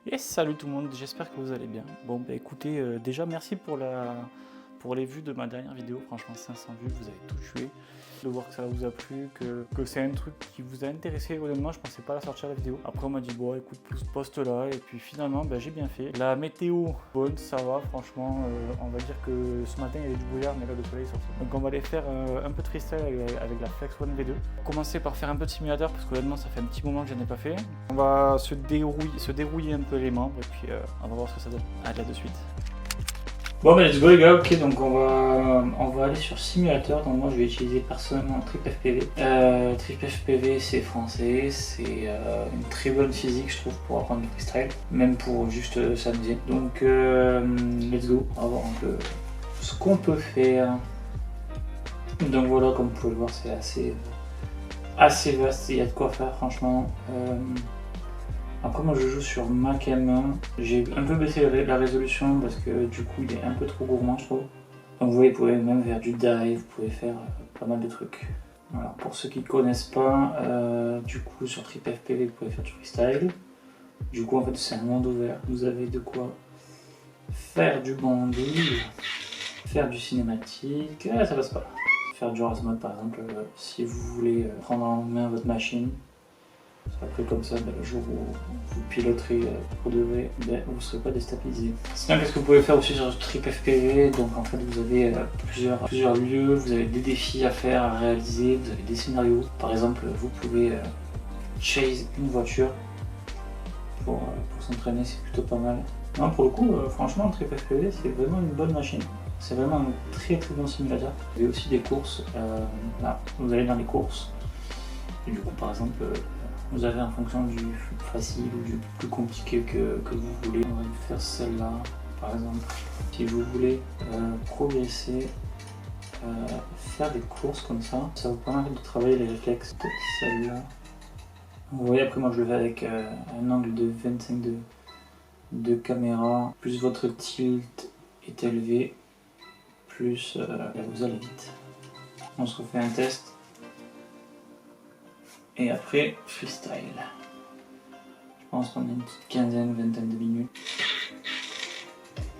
Et salut tout le monde, j'espère que vous allez bien. Bon bah écoutez, déjà merci pour les vues de ma dernière vidéo, franchement 500 vues, vous avez tout tué. De voir que ça vous a plu, que c'est un truc qui vous a intéressé, honnêtement je pensais pas la sortir la vidéo. Après on m'a dit bon écoute poste là et puis finalement bah, j'ai bien fait. La météo bonne, ça va franchement, on va dire que ce matin il y avait du brouillard mais là le soleil est sorti. Donc on va aller faire un peu de freestyle avec la Flex One V2. Commencer par faire un peu de simulateur parce qu'honnêtement ça fait un petit moment que je n'en ai pas fait. On va se dérouiller un peu les membres et puis on va voir ce que ça donne. Allez à de suite. Bon bah let's go les gars, ok donc on va aller sur simulateur, donc moi je vais utiliser personnellement TripFPV. TripFPV c'est français, c'est une très bonne physique je trouve pour apprendre du freestyle, même pour juste s'amuser. Donc let's go, on va voir un peu ce qu'on peut faire. Donc voilà, comme vous pouvez le voir c'est assez vaste, il y a de quoi faire franchement. Après moi je joue sur Mac M1, j'ai un peu baissé la résolution parce que du coup il est un peu trop gourmand je trouve. Donc vous voyez, vous pouvez même faire du dive, vous pouvez faire pas mal de trucs. Voilà, pour ceux qui ne connaissent pas, du coup sur TripFPV vous pouvez faire du freestyle. Du coup en fait c'est un monde ouvert, vous avez de quoi faire du bandit, faire du cinématique, ça passe pas. Faire du race mode par exemple, si vous voulez prendre en main votre machine. Après comme ça, le jour où vous piloterez pour de vrai, vous ne serez pas déstabilisé. Sinon qu'est-ce que vous pouvez faire aussi sur TripFPV? Donc en fait vous avez plusieurs lieux, vous avez des défis à faire, à réaliser, vous avez des scénarios. Par exemple vous pouvez chase une voiture pour s'entraîner, c'est plutôt pas mal. Non pour le coup franchement TripFPV c'est vraiment une bonne machine. C'est vraiment un très bon simulateur. Vous avez aussi des courses, là vous allez dans les courses. Et du coup par exemple vous avez en fonction du facile ou du plus compliqué que vous voulez. On va faire celle-là par exemple. Si vous voulez progresser, faire des courses comme ça vous permet de travailler les réflexes. Peut-être celle-là. Vous voyez, après moi je le fais avec un angle de 25 de caméra, plus votre tilt est élevé, plus vous allez vite. On se refait un test. Et après, freestyle. Je pense qu'on a une petite vingtaine de minutes.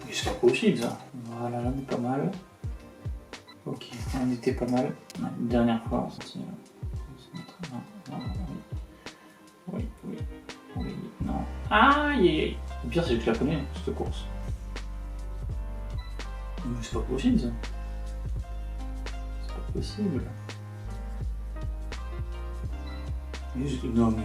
Mais c'est pas possible ça. Voilà, là on est pas mal. Ok, on était pas mal. Une dernière fois. Oui, non. Aïe! Le pire c'est que je la connais, cette course. Mais c'est pas possible ça. C'est pas possible. Non mais...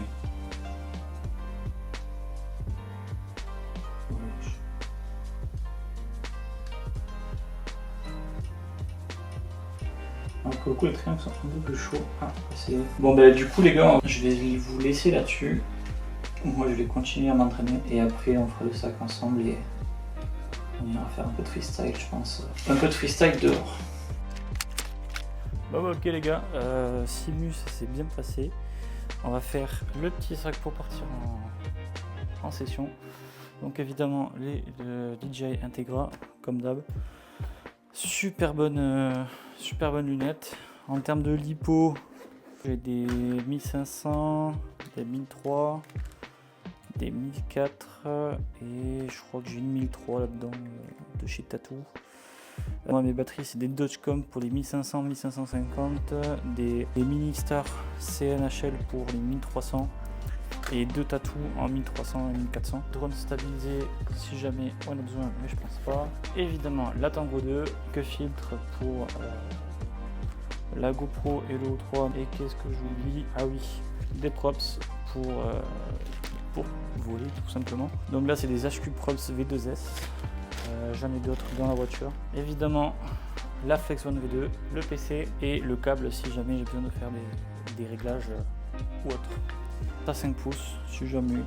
Alors pour le coup les triangles sont un peu plus chauds. Bon bah du coup les gars, je vais vous laisser là-dessus. Moi je vais continuer à m'entraîner et après on fera le sac ensemble et on ira faire un peu de freestyle je pense. Un peu de freestyle dehors. Bon bah ok les gars, Simu ça s'est bien passé. On va faire le petit sac pour partir en session. Donc évidemment le DJI Integra comme d'hab. Super bonne lunette. En termes de lipo, j'ai des 1500, des 1003, des 1004 et je crois que j'ai une 1003 là-dedans de chez Tattoo. Moi mes batteries c'est des Dodgecom pour les 1500, 1550, des Ministar CNHL pour les 1300 et deux Tattoo en 1300 et 1400. Drone stabilisé si jamais on a besoin, mais je pense pas. Évidemment la Tango 2, que filtre pour la GoPro Hero 3 et qu'est-ce que j'oublie? Ah oui, des props pour voler tout simplement. Donc là c'est des HQ Props V2S. J'en ai d'autres dans la voiture. Évidemment, la Flex One V2, le PC et le câble si jamais j'ai besoin de faire des réglages ou autre. Ça 5 pouces si jamais.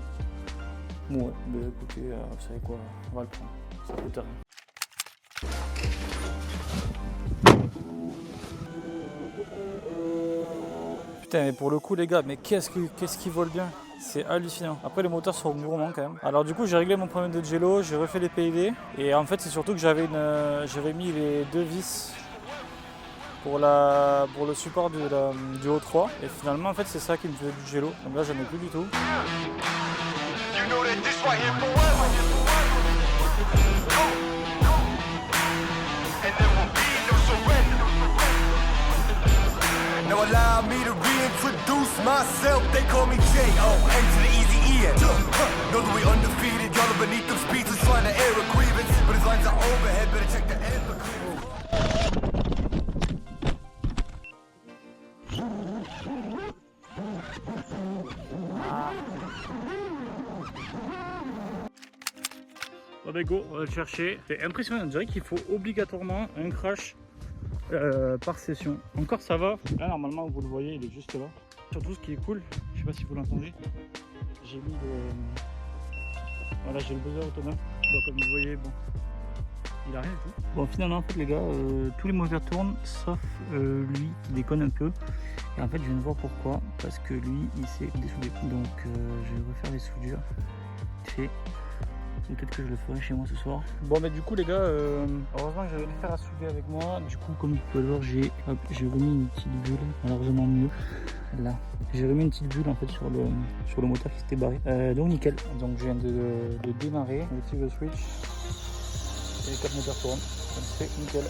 Ouais, bah écoutez, vous savez quoi, on va le prendre. Ça coûte rien. Putain, mais pour le coup les gars, mais qu'est-ce qui vole bien? C'est hallucinant. Après les moteurs sont gourmands quand même. Alors du coup j'ai réglé mon problème de jello, j'ai refait les PID. Et en fait c'est surtout que j'avais mis les deux vis pour le support du O3. Et finalement en fait c'est ça qui me faisait du jello. Donc là j'en ai plus du tout. you know that this right here forever. And there will be no surrender. Now allow me to reintroduce myself. They call me J.O.N. to the easy E.N. Know that we undefeated. Y'all are beneath them speeches trying to air a grievance. But his lines are overhead. Better check the end for clearance. Bon ben go, on va le chercher. C'est impressionnant, on dirait qu'il faut obligatoirement un crash par session. Encore ça va. Là normalement vous le voyez, il est juste là. Surtout ce qui est cool, je sais pas si vous l'entendez, j'ai mis le... Voilà, j'ai le buzzer autonome. Bon, comme vous voyez, bon, il a rien du tout. Bon finalement en fait les gars, tous les moteurs tournent sauf lui qui déconne un peu. Et en fait je viens de voir pourquoi, parce que lui il s'est dessoudé. Donc je vais refaire les soudures. Fait. Peut-être que je le ferai chez moi ce soir. Bon mais du coup les gars, heureusement que j'avais le fer à souder avec moi. Du coup comme vous pouvez le voir, j'ai remis une petite bulle, malheureusement mieux. Là, j'ai remis une petite bulle en fait sur le moteur qui s'était barré. Donc nickel. Donc je viens de démarrer, on active le switch et les 4 moteurs tournent. Donc c'est nickel.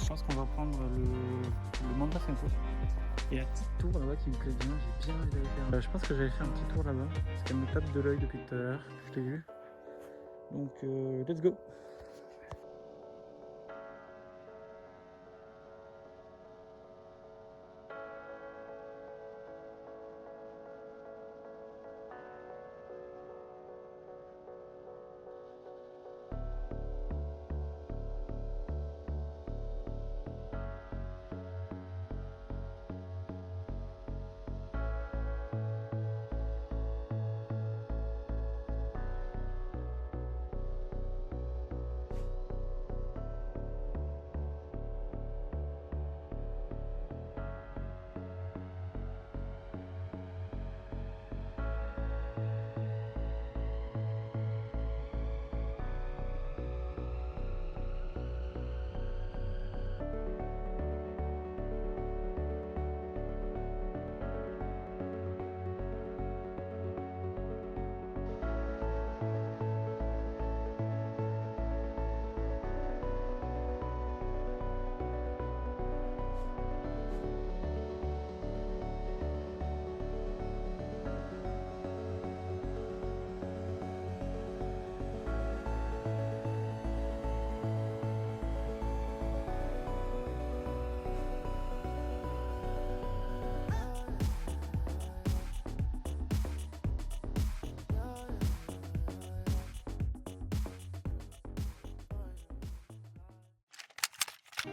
Je pense qu'on va prendre le Manta 5. Il y a un petit tour là-bas qui me plaît bien, j'ai bien envie d'aller faire. Je pense que j'allais faire un petit tour là-bas, parce qu'elle me tape de l'œil depuis tout à l'heure, je l'ai vu. Donc let's go.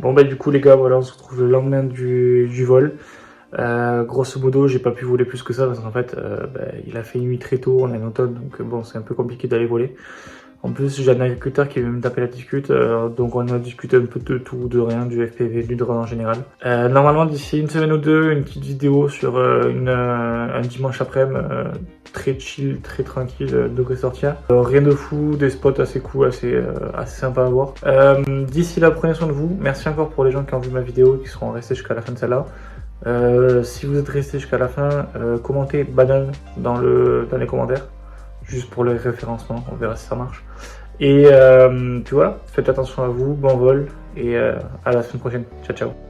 Bon bah du coup les gars, voilà, on se retrouve le lendemain du vol. Grosso modo, j'ai pas pu voler plus que ça parce qu'en fait, il a fait nuit très tôt, on est en automne, donc bon, c'est un peu compliqué d'aller voler. En plus, j'ai un agriculteur qui veut me taper la discute, donc on a discuté un peu de tout, de rien, du FPV, du drone en général. Normalement, d'ici une semaine ou deux, une petite vidéo sur un dimanche après-midi, très chill, très tranquille, devrait sortir. Rien de fou, des spots assez cool, assez sympa à voir. D'ici là, prenez soin de vous. Merci encore pour les gens qui ont vu ma vidéo, qui seront restés jusqu'à la fin de celle-là. Si vous êtes restés jusqu'à la fin, commentez banane dans les commentaires. Juste pour le référencement, on verra si ça marche. Et puis voilà, faites attention à vous, bon vol et à la semaine prochaine. Ciao ciao.